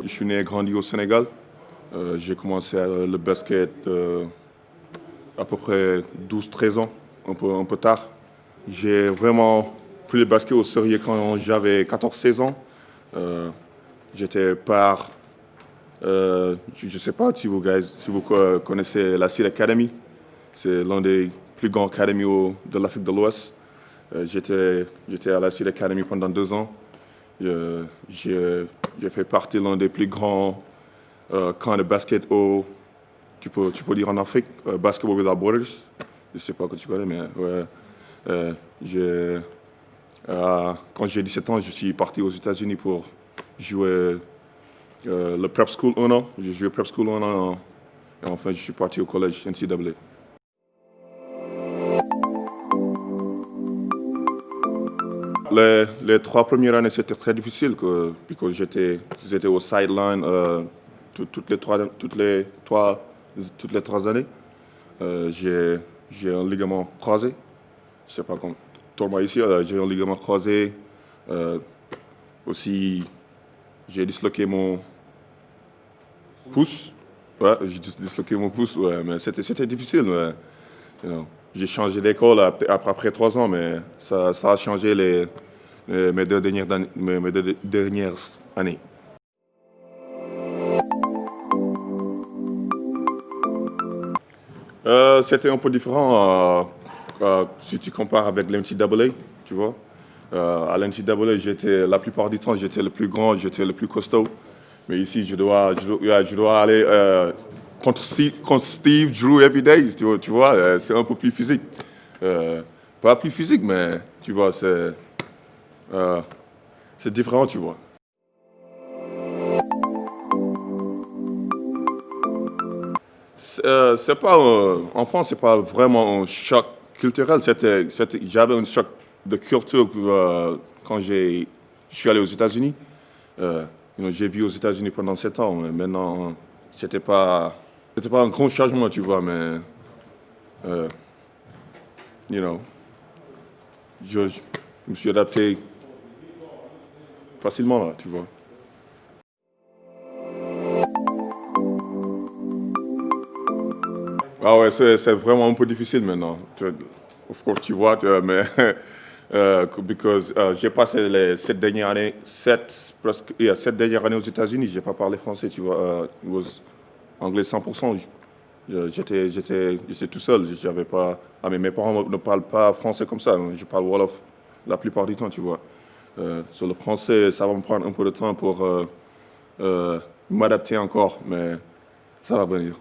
je suis né et grandi au Sénégal. J'ai commencé le basket à peu près 12-13 ans, un peu tard. J'ai vraiment pris le basket au sérieux quand j'avais 14-16 ans. Euh, J'étais par, je ne sais pas si vous connaissez la Seed Academy. C'est l'un des plus grands académies de l'Afrique de l'Ouest. J'étais à la Seed Academy pendant 2 ans. J'ai fait partie de l'un des plus grands camps de basket tu peux dire en Afrique, Basketball Without Borders. Je ne sais pas que tu connais, mais ouais. Euh, j'ai- Quand j'ai 17 ans, je suis parti aux États-Unis pour jouer le Prep School 1 an. J'ai joué Prep School 1 an et enfin je suis parti au collège NCAA. Les 3 premières années, c'était très difficile parce que j'étais au sideline toutes les 3 années. J'ai un ligament croisé. Je ne sais pas quand toi ici, j'ai un ligament croisé. Euh, Aussi, j'ai disloqué mon pouce. Ouais, j'ai disloqué mon pouce, ouais, mais c'était difficile. Mais, j'ai changé d'école après 3 ans, mais ça a changé mes 2 dernières années. C'était un peu différent si tu compares avec l'NCAA, tu vois. À l'NCAA, la plupart du temps, j'étais le plus grand, j'étais le plus costaud. Mais ici, je dois aller contre Steve Drew every day, tu vois, c'est un peu plus physique. Pas plus physique, mais tu vois, euh, c'est différent, tu vois. C'est pas en France, c'est pas vraiment un choc culturel. J'avais un choc de culture quand je suis allé aux États-Unis. J'ai vécu aux États-Unis pendant 7 ans, mais maintenant, c'était pas un grand changement, tu vois, mais, euh, you know, je me suis adapté facilement, là, tu vois. Ah ouais, c'est vraiment un peu difficile maintenant. Of course, tu vois, mais j'ai passé les 7 dernières années, presque 7 dernières années aux États-Unis, j'ai pas parlé français, tu vois. It was anglais 100%. J'étais tout seul, j'avais pas. Ah, mais mes parents ne parlent pas français comme ça, je parle Wolof la plupart du temps, tu vois. Sur le français, ça va me prendre un peu de temps pour m'adapter encore, mais ça va venir.